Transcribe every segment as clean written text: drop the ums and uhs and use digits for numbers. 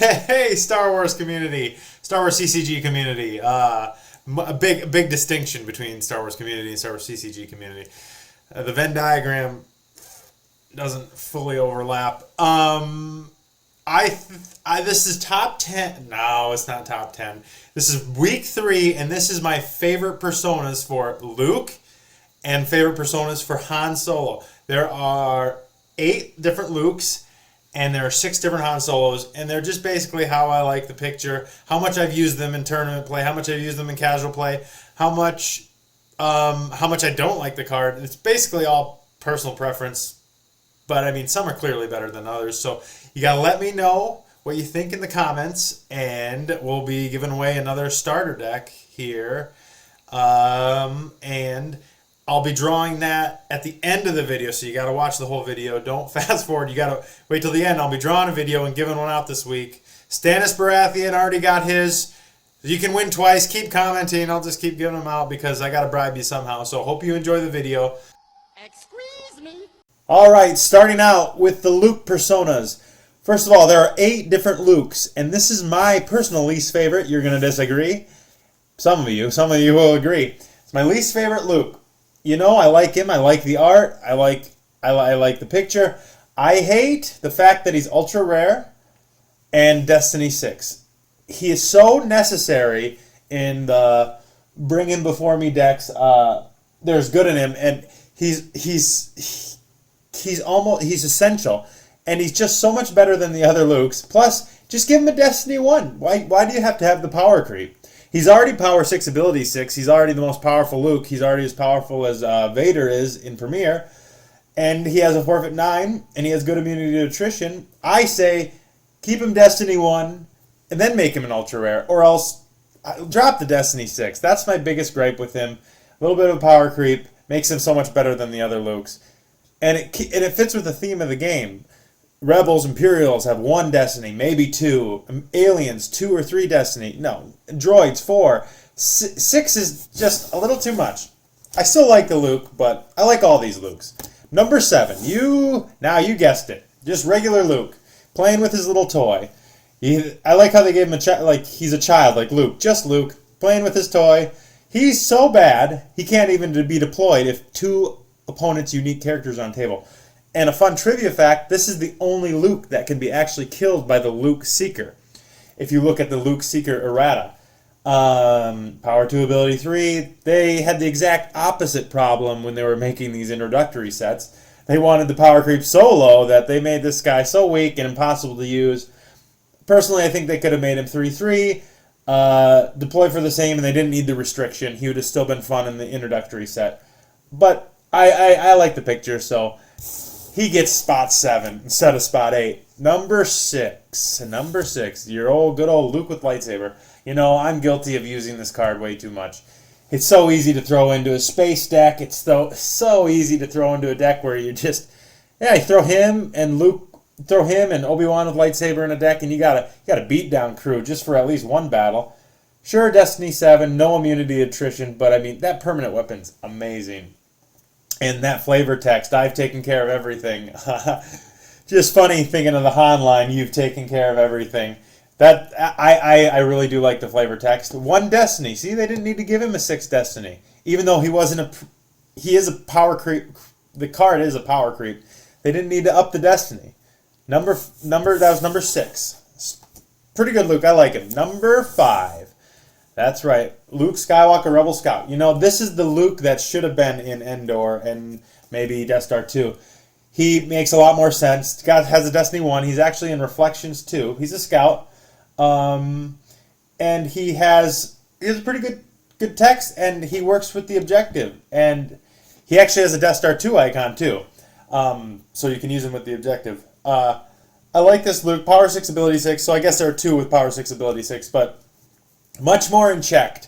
Hey, Star Wars community, Star Wars CCG community. A big distinction between Star Wars community and Star Wars CCG community. The Venn diagram doesn't fully overlap. This is top 10. No, it's not top 10. This is week 3, and this is my favorite personas for Luke and favorite personas for Han Solo. There are 8 different Lukes, and there are 6 different Han Solos, and they're just basically how I like the picture, how much I've used them in tournament play, how much I've used them in casual play, how much I don't like the card. It's basically all personal preference, but I mean, some are clearly better than others. So you gotta let me know what you think in the comments, and we'll be giving away another starter deck here, and I'll be drawing that at the end of the video, so you got to watch the whole video. Don't fast forward. You got to wait till the end. I'll be drawing a video and giving one out this week. Stannis Baratheon already got his. You can win twice. Keep commenting. I'll just keep giving them out because I got to bribe you somehow. So hope you enjoy the video. Excuse me. All right, starting out with the Luke personas. First of all, there are 8 different Lukes, and this is my personal least favorite. You're going to disagree. Some of you will agree. It's my least favorite Luke. You know, I like him. I like the art. I like the picture. I hate the fact that he's ultra rare and Destiny 6. He is so necessary in the bring him before me decks. There's good in him, and he's essential, and he's just so much better than the other Lukes. Plus, just give him a Destiny 1. Why do you have to have the power creep? He's already power 6 ability 6. He's already the most powerful Luke. He's already as powerful as Vader is in Premiere. And he has a forfeit 9, and he has good immunity to attrition. I say keep him Destiny 1, and then make him an ultra rare. Or else drop the Destiny 6. That's my biggest gripe with him. A little bit of power creep makes him so much better than the other Lukes. And it fits with the theme of the game. Rebels, Imperials have 1 Destiny, maybe 2. Aliens, 2 or 3 Destiny. No. Droids, 4. 6 is just a little too much. I still like the Luke, but I like all these Lukes. Number 7. You guessed it. Just regular Luke. Playing with his little toy. I like how they gave him he's a child, like Luke. Just Luke. Playing with his toy. He's so bad, he can't even be deployed if 2 opponents' unique characters are on table. And a fun trivia fact, this is the only Luke that can be actually killed by the Luke Seeker. If you look at the Luke Seeker errata. Power 2 ability 3, they had the exact opposite problem when they were making these introductory sets. They wanted the power creep so low that they made this guy so weak and impossible to use. Personally, I think they could have made him 3-3, deploy for the same, and they didn't need the restriction. He would have still been fun in the introductory set. But I like the picture, so he gets spot 7 instead of spot 8. Number 6, your good old Luke with lightsaber. You know, I'm guilty of using this card way too much. It's so easy to throw into a space deck. It's so easy to throw into a deck where you just, you throw him and Obi-Wan with lightsaber in a deck, and you got a beat down crew just for at least one battle. Sure, Destiny 7, no immunity attrition, but I mean, that permanent weapon's amazing. And that flavor text, I've taken care of everything. Just funny thinking of the Han line, you've taken care of everything. That I really do like the flavor text. 1 Destiny. See, they didn't need to give him a 6 Destiny. Even though he is a power creep. The card is a power creep. They didn't need to up the Destiny. That was number 6. Pretty good Luke, I like him. Number 5. That's right. Luke Skywalker, Rebel Scout. You know, this is the Luke that should have been in Endor and maybe Death Star 2. He makes a lot more sense. God has a Destiny 1. He's actually in Reflections 2. He's a scout. And he has a pretty good text, and he works with the objective. And he actually has a Death Star 2 icon, too. So you can use him with the objective. I like this Luke. Power 6, Ability 6. So I guess there are 2 with Power 6, Ability 6, but much more in check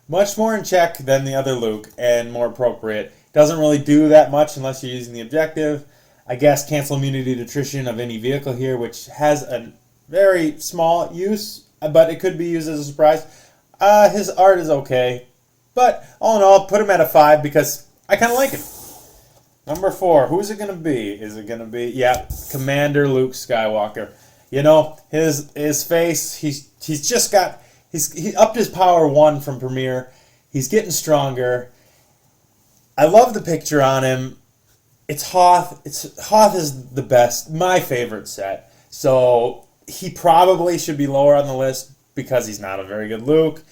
than the other Luke, and more appropriate. Doesn't really do that much unless you're using the objective. I guess cancel immunity to attrition of any vehicle here, which has a very small use, but it could be used as a surprise. His art is okay, but all in all, put him at a 5 because I kind of like him. Number 4, who's it going to be? Is it going to be, Commander Luke Skywalker. You know, his face, he's just got, he upped his power 1 from Premiere. He's getting stronger. I love the picture on him. It's Hoth. Hoth is the best, my favorite set. So he probably should be lower on the list because he's not a very good Luke.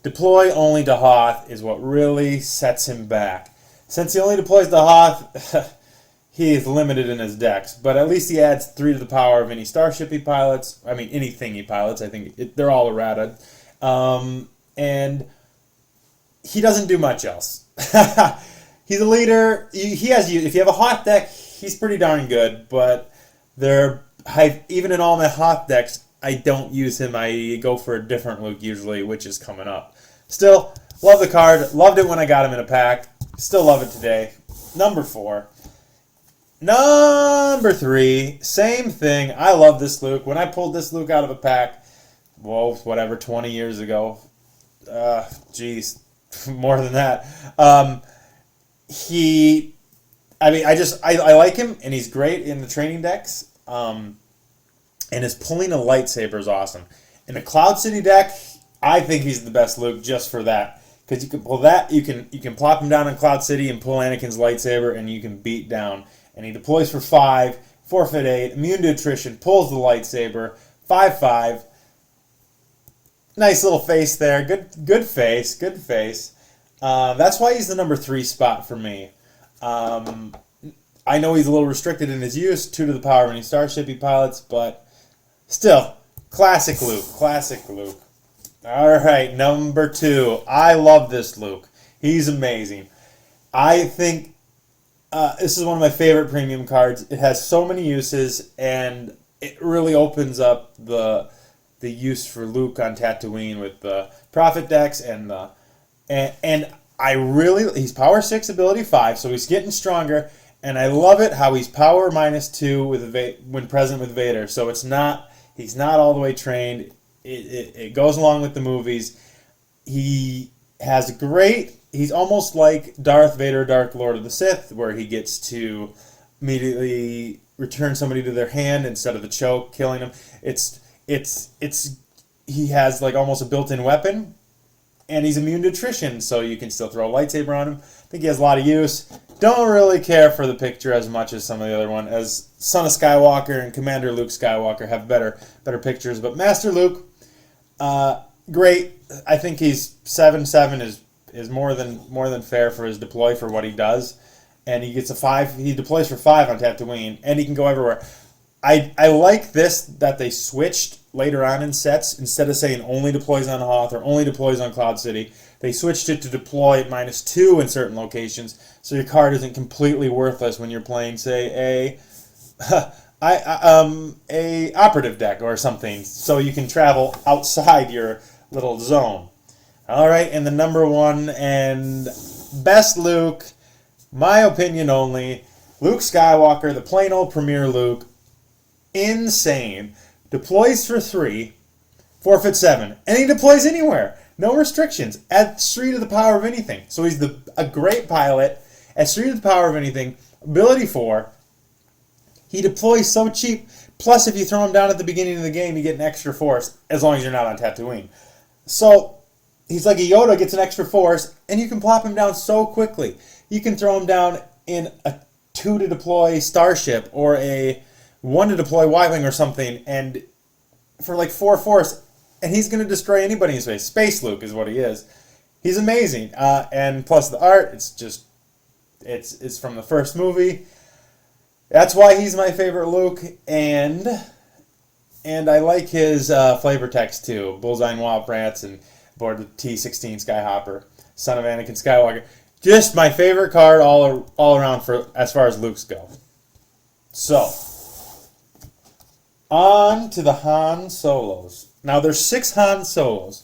Deploy only to Hoth is what really sets him back. Since he only deploys to Hoth, he is limited in his decks. But at least he adds 3 to the power of any starship he pilots. I mean, anything he pilots. I think they're all errata. And he doesn't do much else. He's a leader. He has you. If you have a Hoth deck, he's pretty darn good. But even in all my Hoth decks, I don't use him. I go for a different Luke usually, which is coming up. Still, love the card. Loved it when I got him in a pack. Still love it today. Number 4. Number 3. Same thing. I love this Luke. When I pulled this Luke out of a pack, whoa, whatever, 20 years ago. Geez, more than that. I like him, and he's great in the training decks. And his pulling a lightsaber is awesome. In a Cloud City deck, I think he's the best Luke just for that. Because you can pull that, you can plop him down in Cloud City and pull Anakin's lightsaber, and you can beat down. And he deploys for 5, forfeit 8, immune to attrition, pulls the lightsaber, 5/5. Nice little face there, good face. That's why he's the number 3 spot for me. I know he's a little restricted in his use, 2 to the power of any starship he pilots, but still, classic Luke. All right, number 2. I love this Luke. He's amazing. I think this is one of my favorite premium cards. It has so many uses, and it really opens up the use for Luke on Tatooine with the Prophet decks and he's power 6 ability 5, so he's getting stronger. And I love it how he's power -2 when present with Vader. So he's not all the way trained. It goes along with the movies. He's almost like Darth Vader, Dark Lord of the Sith, where he gets to immediately return somebody to their hand instead of the choke, killing them. He has like almost a built-in weapon, and he's immune to attrition, so you can still throw a lightsaber on him. I think he has a lot of use. Don't really care for the picture as much as some of the other one, as Son of Skywalker and Commander Luke Skywalker have better pictures. But Master Luke, great. I think he's 7/7 is more than fair for his deploy for what he does, and he gets a 5. He deploys for 5 on Tatooine, and he can go everywhere. I like this that they switched later on in sets. Instead of saying only deploys on Hoth or only deploys on Cloud City, they switched it to deploy at -2 in certain locations, so your card isn't completely worthless when you're playing, say, a operative deck or something, so you can travel outside your little zone. All right, and the number 1 and best Luke, my opinion only, Luke Skywalker, the plain old Premier Luke. Insane. Deploys for 3, forfeit 7, and he deploys anywhere. No restrictions. Adds 3 to the power of anything. So he's a great pilot. Adds 3 to the power of anything. Ability 4. He deploys so cheap. Plus, if you throw him down at the beginning of the game, you get an extra force, as long as you're not on Tatooine. So he's like a Yoda, gets an extra force, and you can plop him down so quickly. You can throw him down in a 2 to deploy starship or a 1 to deploy Y-Wing or something, and for like 4 force, and he's going to destroy anybody in space. Space Luke is what he is. He's amazing. And plus the art, it's from the first movie. That's why he's my favorite Luke, and I like his flavor text too. Bullseye and Wild Brats and aboard the T-16 Skyhopper, son of Anakin Skywalker. Just my favorite card all around for as far as Luke's go. So, on to the Han Solos. Now there's 6 Han Solos,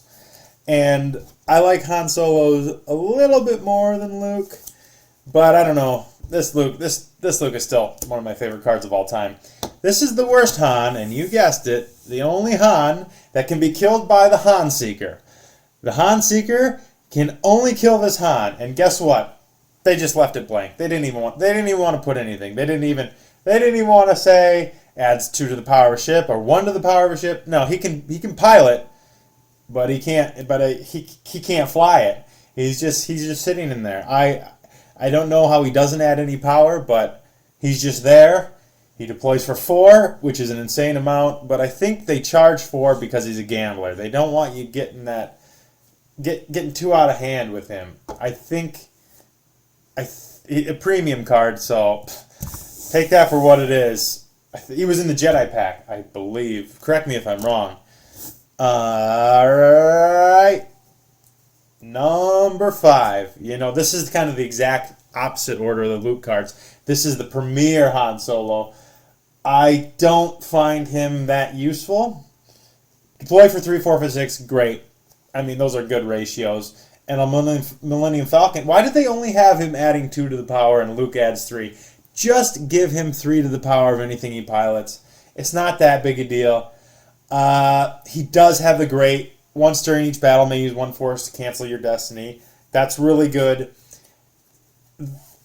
and I like Han Solos a little bit more than Luke, but I don't know. This Luke is still one of my favorite cards of all time. This is the worst Han, and you guessed it, the only Han that can be killed by the Han Seeker. The Han Seeker can only kill this Han, and guess what? They just left it blank. They didn't even want to put anything. They didn't even want to say adds 2 to the power of a ship or 1 to the power of a ship. No, he can pilot, but he can't. But he can't fly it. He's just sitting in there. I don't know how he doesn't add any power, but he's just there. He deploys for 4, which is an insane amount, but I think they charge 4 because he's a gambler. They don't want you getting too out of hand with him. I think a premium card, so take that for what it is. He was in the Jedi pack, I believe. Correct me if I'm wrong. Alright. Number 5. You know, this is kind of the exact opposite order of the Luke cards. This is the premier Han Solo. I don't find him that useful. Deploy for 3, 4, 5, 6, great. I mean, those are good ratios. And a Millennium Falcon, why did they only have him adding 2 to the power and Luke adds 3? Just give him 3 to the power of anything he pilots. It's not that big a deal. He does have the great, once during each battle may use 1 force to cancel your destiny. That's really good.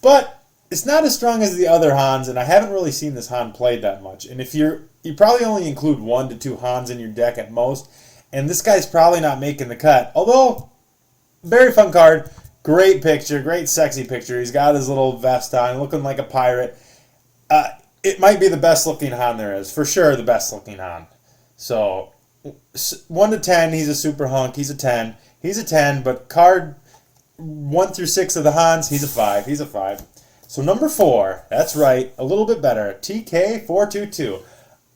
But it's not as strong as the other Hans, and I haven't really seen this Han played that much. And if you probably only include 1 to 2 Hans in your deck at most, and this guy's probably not making the cut. Although, very fun card, great picture, great sexy picture. He's got his little vest on, looking like a pirate. It might be the best looking Han there is, for sure the best looking Han. So, 1 to 10, he's a super hunk. He's a 10. He's a 10, but card 1 through 6 of the Hans, he's a 5. He's a 5. So number 4, that's right, a little bit better. TK422.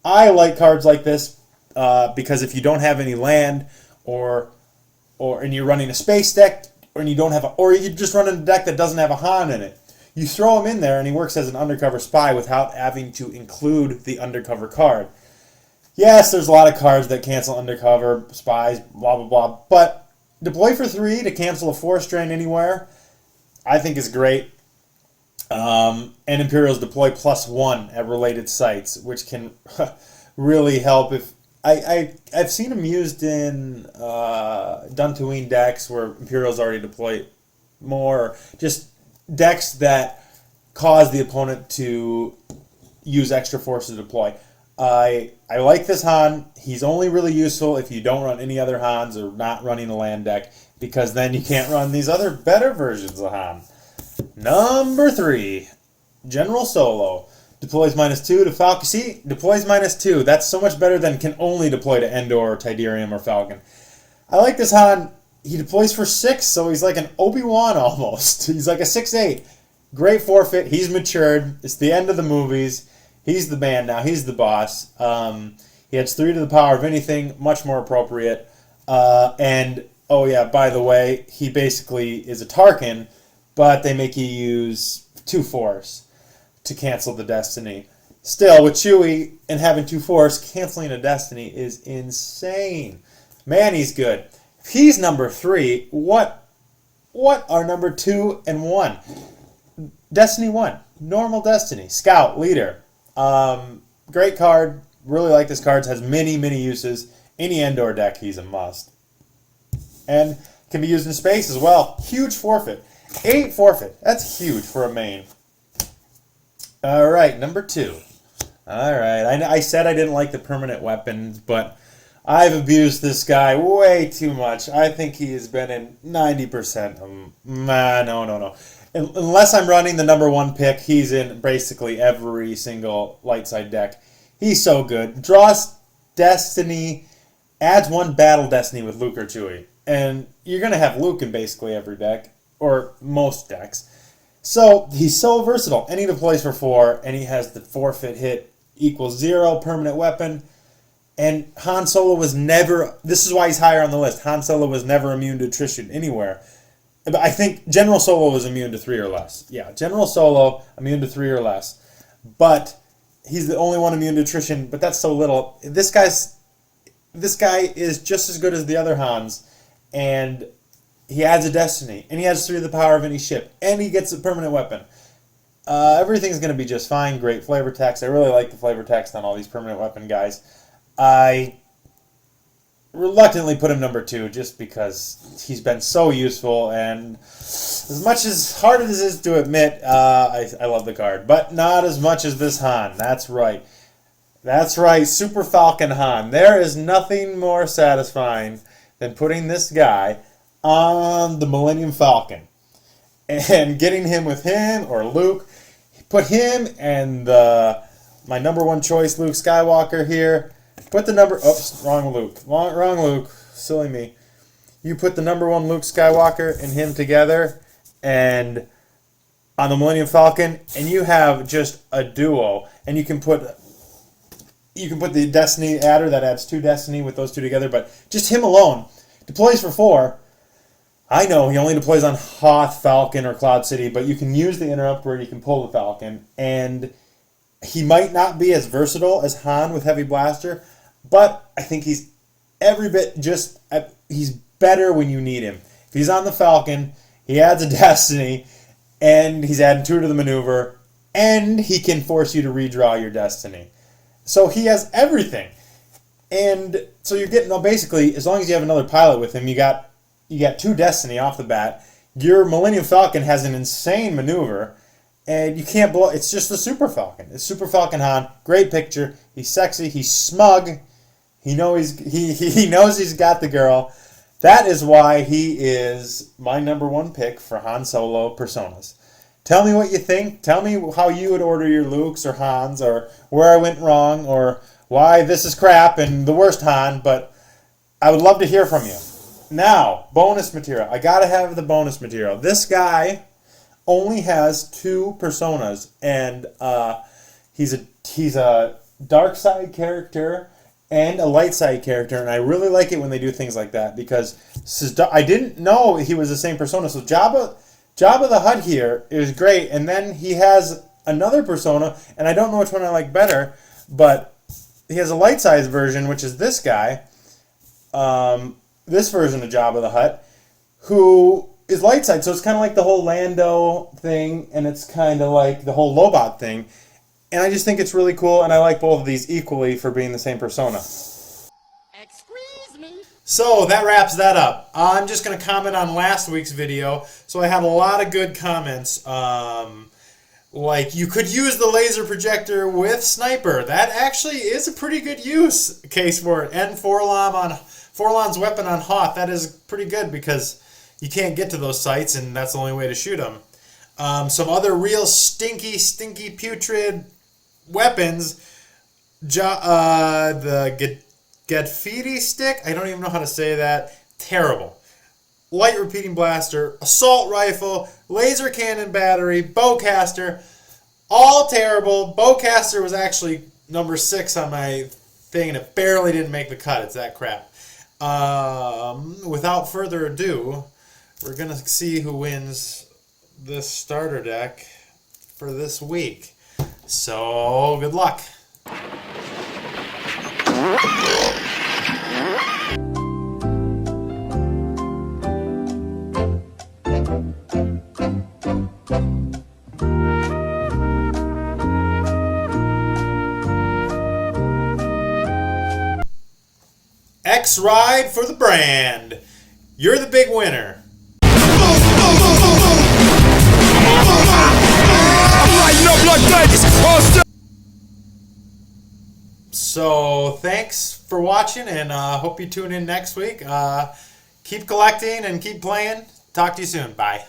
I like cards like this because if you don't have any land, and you're running a space deck, or you're just running a deck that doesn't have a Han in it, you throw him in there and he works as an undercover spy without having to include the undercover card. Yes, there's a lot of cards that cancel undercover spies, blah blah blah, but deploy for 3 to cancel a 4-strain anywhere, I think is great. And Imperials deploy +1 at related sites, which can really help. If I've seen them used in Dantooine decks where Imperials already deploy more, just decks that cause the opponent to use extra force to deploy. I like this Han. He's only really useful if you don't run any other Hans or not running a land deck, because then you can't run these other better versions of Han. Number 3, General Solo. Deploys -2 to Falcon. See, deploys -2. That's so much better than can only deploy to Endor or Tidarium or Falcon. I like this Han. He deploys for 6, so he's like an Obi-Wan almost. He's like a 6/8. Great forfeit. He's matured. It's the end of the movies. He's the man now. He's the boss. He adds 3 to the power of anything. Much more appropriate. And, oh yeah, by the way, he basically is a Tarkin, but they make you use 2 force to cancel the destiny. Still, with Chewie and having 2 force, canceling a destiny is insane. Man, he's good. If he's number 3, what are number 2 and 1? Destiny 1. Normal Destiny. Scout. Leader. Great card. Really like this card. Has many, many uses. Any Endor deck, he's a must. And can be used in space as well. Huge forfeit. 8 forfeit. That's huge for a main. Alright, number 2. Alright, I said I didn't like the permanent weapons, but I've abused this guy way too much. I think he has been in 90% of them. No. Unless I'm running the number 1 pick, he's in basically every single light side deck. He's so good. Draws Destiny, adds 1 battle Destiny with Luke or Chewie. And you're going to have Luke in basically every deck, or most decks. So, he's so versatile. And he deploys for 4, and he has the forfeit hit equals 0, permanent weapon. And Han Solo was never, this is why he's higher on the list, Han Solo was never immune to attrition anywhere. But I think General Solo was immune to 3 or less. Yeah, General Solo, immune to 3 or less. But he's the only one immune to attrition, but that's so little. This guy is just as good as the other Hans, and he adds a destiny, and he has 3 to the power of any ship, and he gets a permanent weapon. Everything's going to be just fine. Great flavor text. I really like the flavor text on all these permanent weapon guys. I reluctantly put him number 2 just because he's been so useful, and as much as hard as it is to admit, I love the card, but not as much as this Han. That's right. That's right, Super Falcon Han. There is nothing more satisfying than putting this guy on the Millennium Falcon and getting him with him or Luke. Put him and my number one choice, Luke Skywalker here. Put the number... Oops, wrong Luke. Wrong Luke. Silly me. You put the number one Luke Skywalker and him together and on the Millennium Falcon, and you have just a duo. And you can put the Destiny adder that adds 2 Destiny with those two together, but just him alone deploys for 4. I know he only deploys on Hoth, Falcon, or Cloud City, but you can use the interrupt where you can pull the Falcon, and he might not be as versatile as Han with Heavy Blaster, but I think he's every bit he's better when you need him. If he's on the Falcon, he adds a Destiny, and he's adding 2 to the maneuver, and he can force you to redraw your Destiny. So he has everything. And so you're getting, basically, as long as you have another pilot with him, you got 2 Destiny off the bat. Your Millennium Falcon has an insane maneuver, and you can't blow. It's just the Super Falcon. It's Super Falcon Han. Great picture. He's sexy. He's smug. He knows he's got the girl. That is why he is my number one pick for Han Solo personas. Tell me what you think. Tell me how you would order your Lukes or Hans, or where I went wrong, or why this is crap and the worst Han, but I would love to hear from you. Now, bonus material. I gotta have the bonus material. This guy only has 2 personas, and he's a dark side character and a light side character, and I really like it when they do things like that, because I didn't know he was the same persona. So Jabba the Hutt here is great, and then he has another persona, and I don't know which one I like better, but he has a light side version, which is this guy, this version of Jabba the Hutt, who is light side. So it's kind of like the whole Lando thing, and it's kind of like the whole Lobot thing. And I just think it's really cool, and I like both of these equally for being the same persona. Excuse me. So that wraps that up. I'm just going to comment on last week's video. So I had a lot of good comments. Like, you could use the laser projector with Sniper. That actually is a pretty good use case for it. And Forlon's weapon on Hoth. That is pretty good because you can't get to those sites, and that's the only way to shoot them. Some other real stinky, putrid weapons. The Gadfiti stick. I don't even know how to say that. Terrible. Light repeating blaster, assault rifle, laser cannon battery, bowcaster. All terrible. Bowcaster was actually number 6 on my thing, and it barely didn't make the cut. It's that crap. Without further ado, we're going to see who wins this starter deck for this week. So, good luck. X-Ride for the brand. You're the big winner. So thanks for watching, and hope you tune in next week. Keep collecting and keep playing. Talk to you soon. Bye.